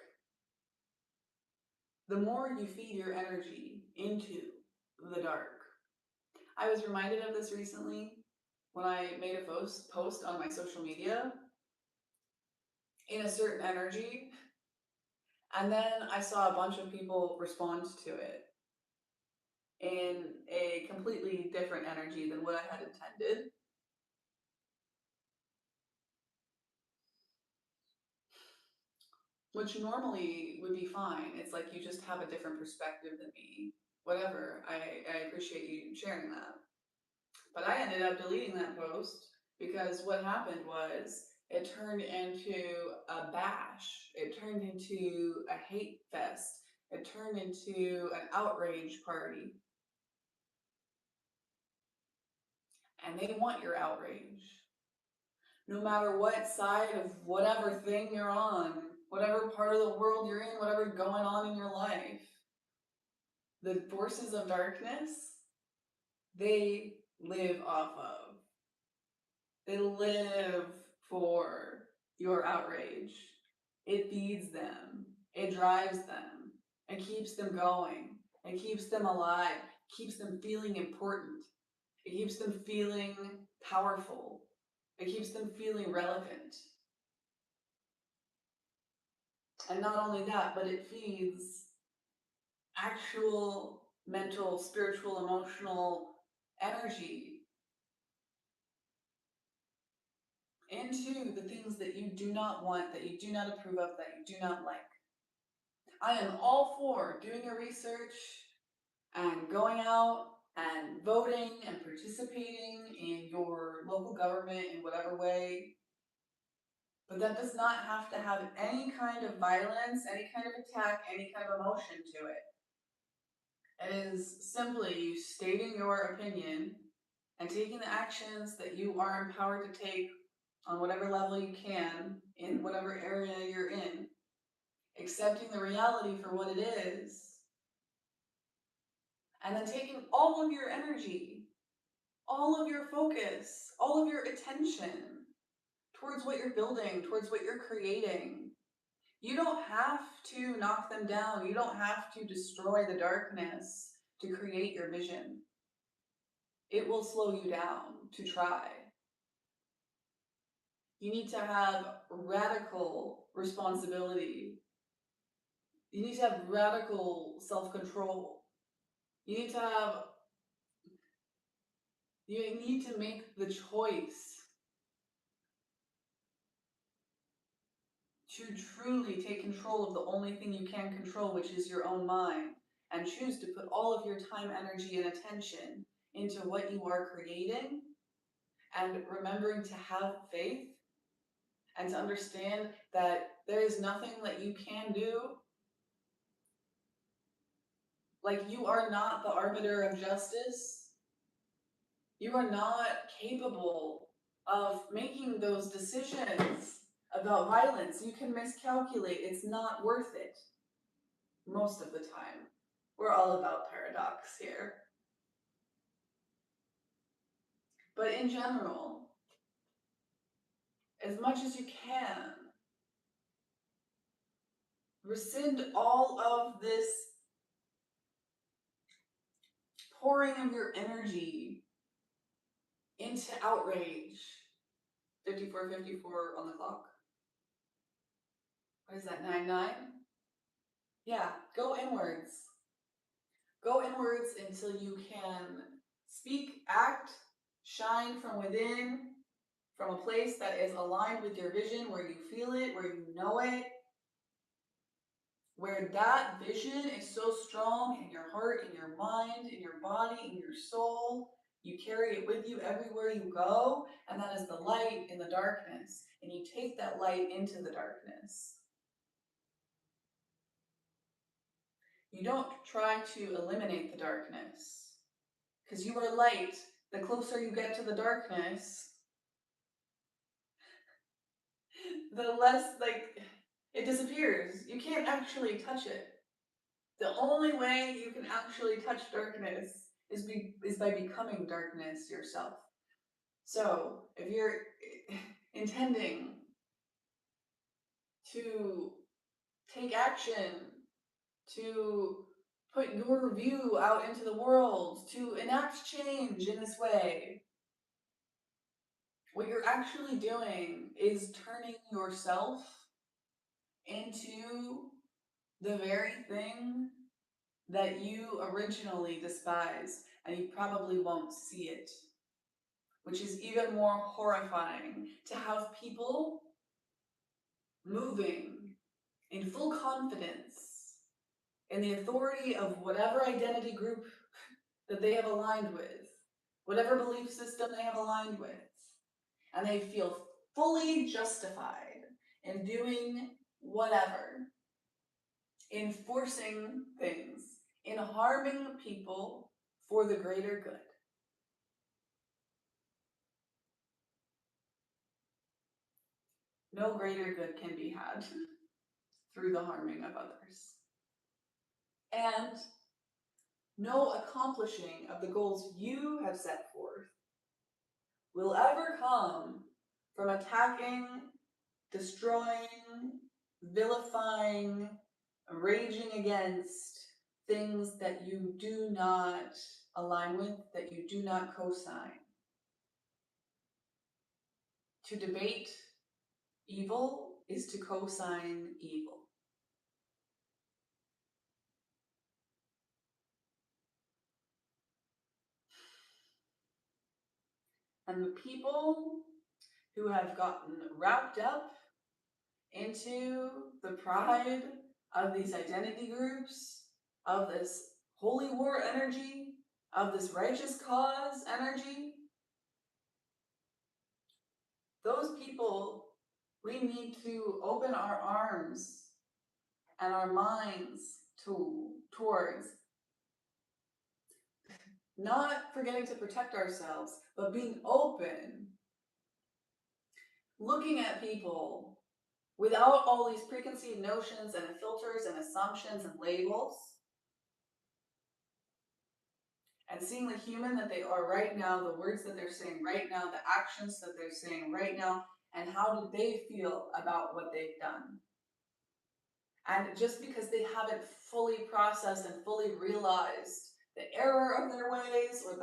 the more you feed your energy into the dark. I was reminded of this recently when I made a post on my social media in a certain energy, and then I saw a bunch of people respond to it in a completely different energy than what I had intended. Which normally would be fine. It's like you just have a different perspective than me. Whatever. I appreciate you sharing that. But I ended up deleting that post because what happened was it turned into a bash. It turned into a hate fest. It turned into an outrage party. And they want your outrage. No matter what side of whatever thing you're on, whatever part of the world you're in, whatever's going on in your life, the forces of darkness, they live off of. They live for your outrage. It feeds them. It drives them. It keeps them going. It keeps them alive. It keeps them feeling important. It keeps them feeling powerful. It keeps them feeling relevant. And not only that, but it feeds actual mental, spiritual, emotional energy into the things that you do not want, that you do not approve of, that you do not like. I am all for doing your research and going out and voting and participating in your local government in whatever way. But that does not have to have any kind of violence, any kind of attack, any kind of emotion to it. It is simply you stating your opinion and taking the actions that you are empowered to take on whatever level you can, in whatever area you're in, accepting the reality for what it is, and then taking all of your energy, all of your focus, all of your attention towards what you're building, towards what you're creating. You don't have to knock them down. You don't have to destroy the darkness to create your vision. It will slow you down to try. You need to have radical responsibility. You need to have radical self-control. You need to make the choice to truly take control of the only thing you can control, which is your own mind, and choose to put all of your time, energy, and attention into what you are creating, and remembering to have faith and to understand that there is nothing that you can do. Like, you are not the arbiter of justice. You are not capable of making those decisions about violence. You can miscalculate. It's not worth it. Most of the time. We're all about paradox here. But in general, as much as you can, rescind all of this pouring of your energy into outrage. 54:54 on the clock. What is that, 9:09? Yeah, go inwards. Go inwards until you can speak, act, shine from within, from a place that is aligned with your vision, where you feel it, where you know it, where that vision is so strong in your heart, in your mind, in your body, in your soul. You carry it with you everywhere you go, and that is the light in the darkness. And you take that light into the darkness. You don't try to eliminate the darkness, because you are light. The closer you get to the darkness, the less, like, it disappears. You can't actually touch it. The only way you can actually touch darkness is by becoming darkness yourself. So if you're intending to take action, to put your view out into the world, to enact change in this way, what you're actually doing is turning yourself into the very thing that you originally despised, and you probably won't see it. Which is even more horrifying, to have people moving in full confidence in the authority of whatever identity group that they have aligned with, whatever belief system they have aligned with, and they feel fully justified in doing whatever, in forcing things, in harming people for the greater good. No greater good can be had through the harming of others. And no accomplishing of the goals you have set forth will ever come from attacking, destroying, vilifying, raging against things that you do not align with, that you do not co-sign. To debate evil is to co-sign evil. And the people who have gotten wrapped up into the pride of these identity groups, of this holy war energy, of this righteous cause energy, those people, we need to open our arms and our minds towards not forgetting to protect ourselves, but being open, looking at people without all these preconceived notions and filters and assumptions and labels, and seeing the human that they are right now, the words that they're saying right now, the actions that they're saying right now, and how do they feel about what they've done. And just because they haven't fully processed and fully realized the error of their ways, or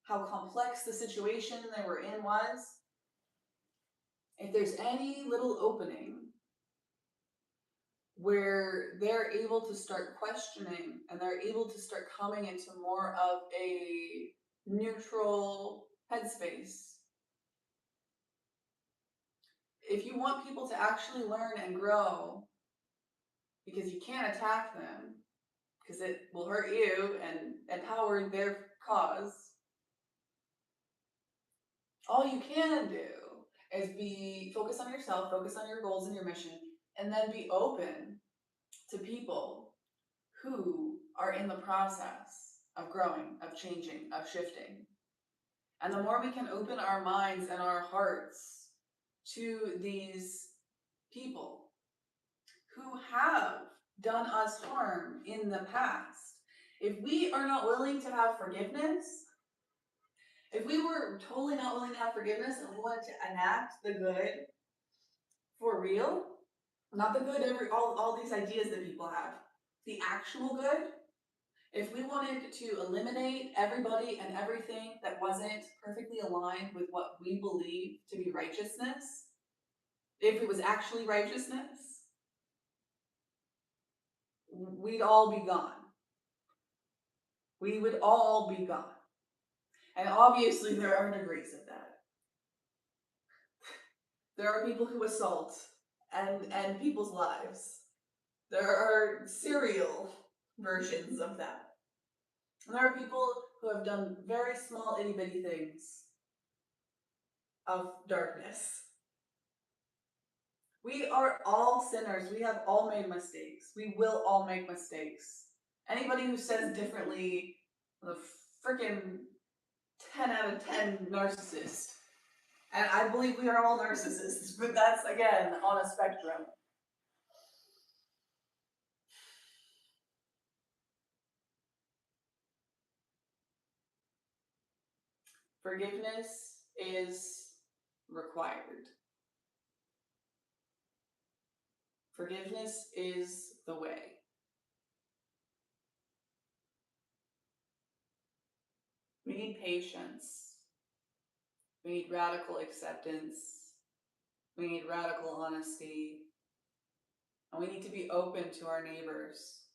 how complex the situation they were in was, if there's any little opening where they're able to start questioning and they're able to start coming into more of a neutral headspace. If you want people to actually learn and grow, because you can't attack them, because it will hurt you and empower their cause, all you can do is focus on yourself, focus on your goals and your mission, and then be open to people who are in the process of growing, of changing, of shifting. And the more we can open our minds and our hearts to these people who have done us harm in the past, if we are not willing to have forgiveness, if we were totally not willing to have forgiveness and we wanted to enact the good for real, not the good all these ideas that people have, the actual good, if we wanted to eliminate everybody and everything that wasn't perfectly aligned with what we believe to be righteousness, if it was actually righteousness, we'd all be gone. We would all be gone. And obviously there are degrees of that. There are people who assault and people's lives. There are serial versions of that. And there are people who have done very small itty bitty things of darkness. We are all sinners. We have all made mistakes. We will all make mistakes. Anybody who says differently, the freaking 10 out of 10 narcissist. And I believe we are all narcissists, but that's, again, on a spectrum. Forgiveness is required. Forgiveness is the way. We need patience. We need radical acceptance. We need radical honesty. And we need to be open to our neighbors.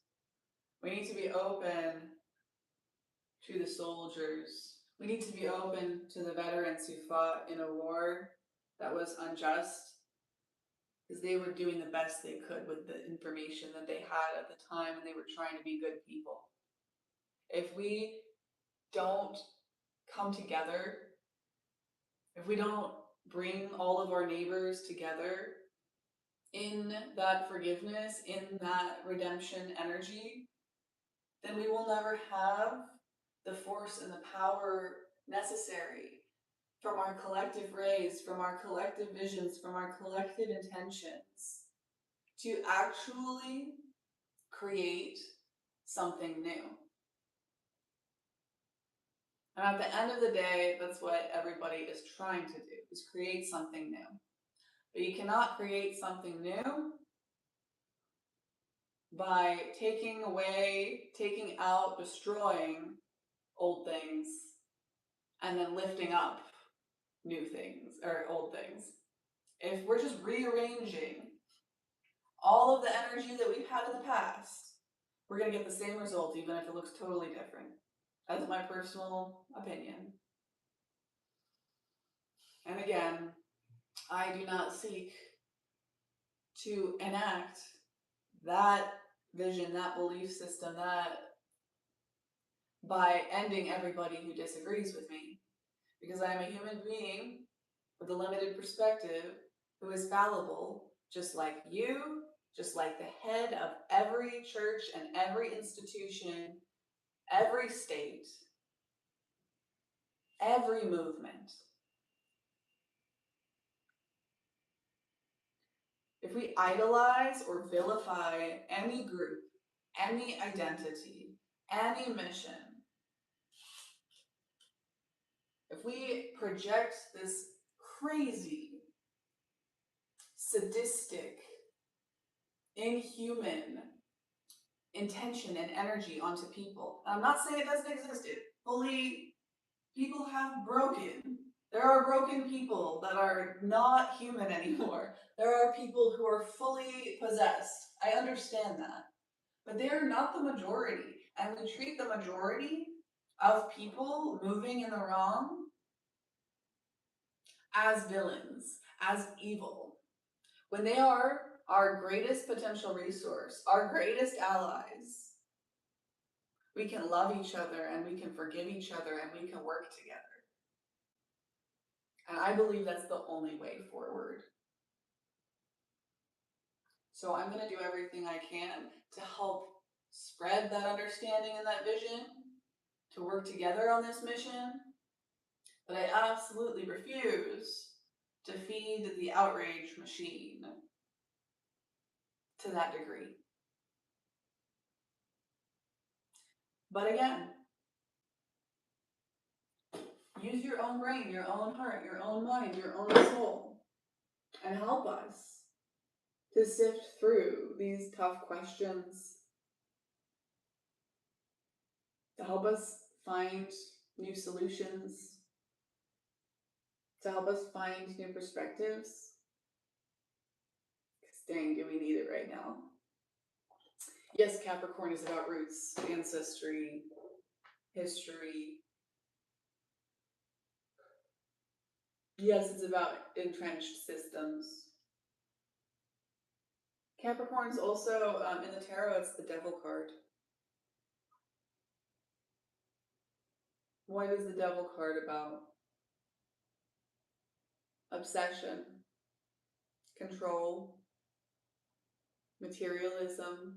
We need to be open to the soldiers. We need to be open to the veterans who fought in a war that was unjust, because they were doing the best they could with the information that they had at the time, and they were trying to be good people. If we don't come together, if we don't bring all of our neighbors together in that forgiveness, in that redemption energy, then we will never have the force and the power necessary from our collective rays, from our collective visions, from our collective intentions to actually create something new. And at the end of the day, that's what everybody is trying to do, is create something new. But you cannot create something new by taking away, taking out, destroying old things, and then lifting up new things, or old things. If we're just rearranging all of the energy that we've had in the past, we're going to get the same result, even if it looks totally different. That's my personal opinion. And again, I do not seek to enact that vision, that belief system, that by ending everybody who disagrees with me. Because I am a human being with a limited perspective who is fallible, just like you, just like the head of every church and every institution, every state, every movement. If we idolize or vilify any group, any identity, any mission, if we project this crazy, sadistic, inhuman intention and energy onto people, and I'm not saying it doesn't exist, people have broken. There are broken people that are not human anymore. There are people who are fully possessed. I understand that. But they are not the majority. And we treat the majority of people moving in the wrong as villains, as evil, when they are our greatest potential resource, our greatest allies. We can love each other, and we can forgive each other, and we can work together. And I believe that's the only way forward. So I'm going to do everything I can to help spread that understanding and that vision, to work together on this mission. But I absolutely refuse to feed the outrage machine to that degree. But again, use your own brain, your own heart, your own mind, your own soul, and help us to sift through these tough questions, to help us find new solutions, to help us find new perspectives. Because dang, do we need it right now. Yes, Capricorn is about roots, ancestry, history. Yes, it's about entrenched systems. Capricorn's also, in the tarot, it's the Devil card. What is the Devil card about? Obsession, control, materialism,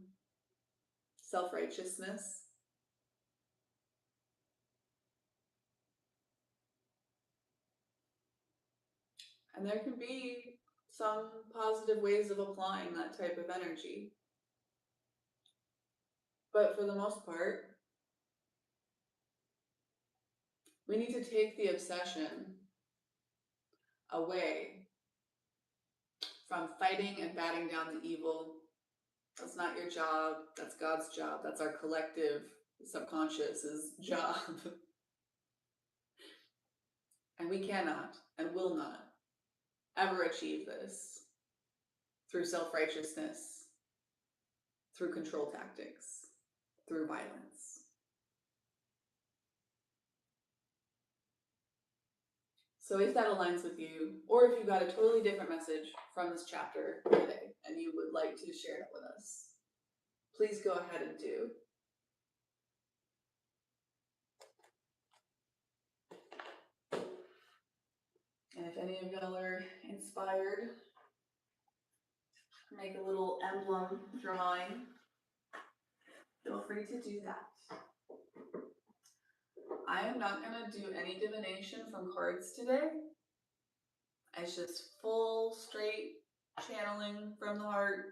self-righteousness. And there can be some positive ways of applying that type of energy. But for the most part, we need to take the obsession away from fighting and batting down the evil. That's not your job. That's God's job. That's our collective subconscious's job. And we cannot and will not ever achieve this through self-righteousness, through control tactics, through violence. So if that aligns with you, or if you got a totally different message from this chapter today and you would like to share it with us, please go ahead and do. And if any of y'all are inspired, make a little emblem drawing, feel free to do that. I am not going to do any divination from cards today. It's just full, straight channeling from the heart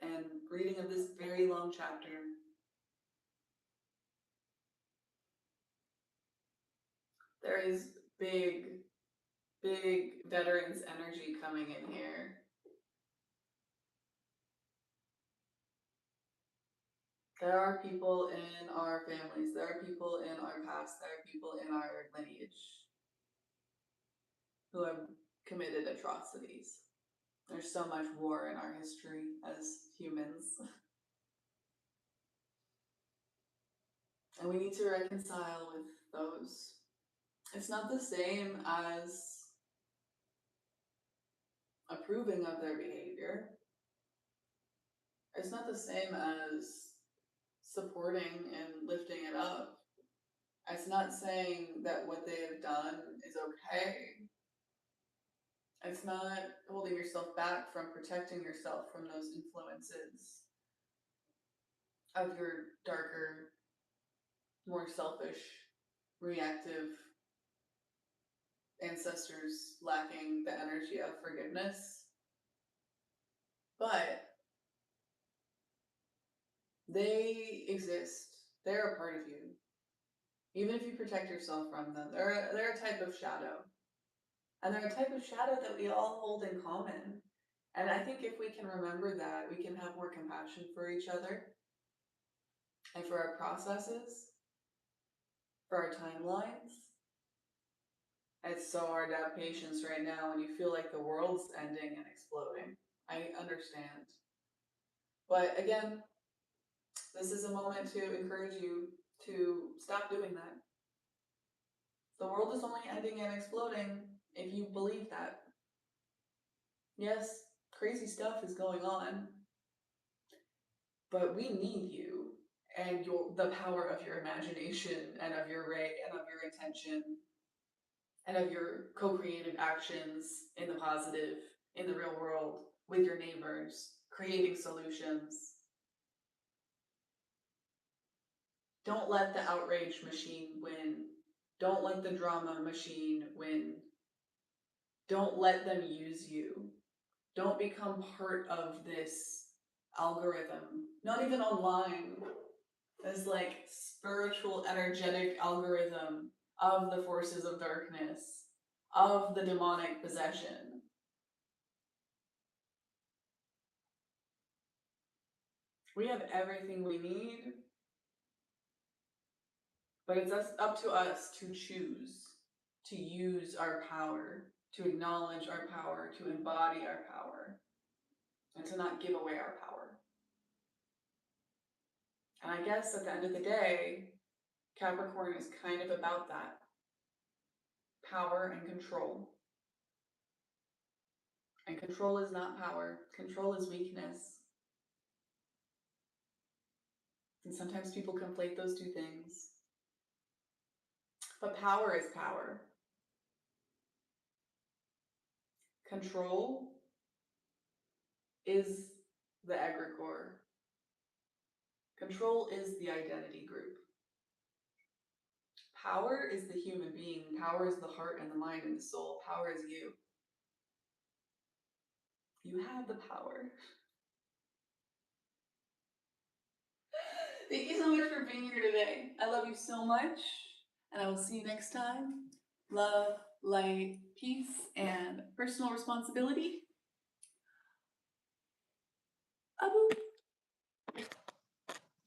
and reading of this very long chapter. There is big veterans energy coming in here. There are people in our families, there are people in our past, there are people in our lineage who have committed atrocities. There's so much war in our history as humans. And we need to reconcile with those. It's not the same as approving of their behavior. It's not the same as supporting and lifting it up. It's not saying that what they have done is okay. It's not holding yourself back from protecting yourself from those influences of your darker, more selfish, reactive ancestors lacking the energy of forgiveness. But they exist. They're a part of you. Even if you protect yourself from them, they're a type of shadow. And they're a type of shadow that we all hold in common. And I think if we can remember that, we can have more compassion for each other and for our processes, for our timelines. It's so hard to have patience right now when you feel like the world's ending and exploding. I understand. But again, this is a moment to encourage you to stop doing that. The world is only ending and exploding if you believe that. Yes, crazy stuff is going on, but we need you and the power of your imagination and of your ray and of your intention and of your co-creative actions in the positive, in the real world, with your neighbors, creating solutions. Don't let the outrage machine win. Don't let the drama machine win. Don't let them use you. Don't become part of this algorithm, not even online, this like spiritual, energetic algorithm of the forces of darkness, of the demonic possession. We have everything we need, but it's up to us to choose, to use our power, to acknowledge our power, to embody our power, and to not give away our power. And I guess at the end of the day, Capricorn is kind of about that. Power and control. And control is not power. Control is weakness. And sometimes people conflate those two things. But power is power. Control is the egregore. Control is the identity group. Power is the human being. Power is the heart and the mind and the soul. Power is you. You have the power. Thank you so much for being here today. I love you so much, and I will see you next time. Love, light, peace, and personal responsibility. Abu.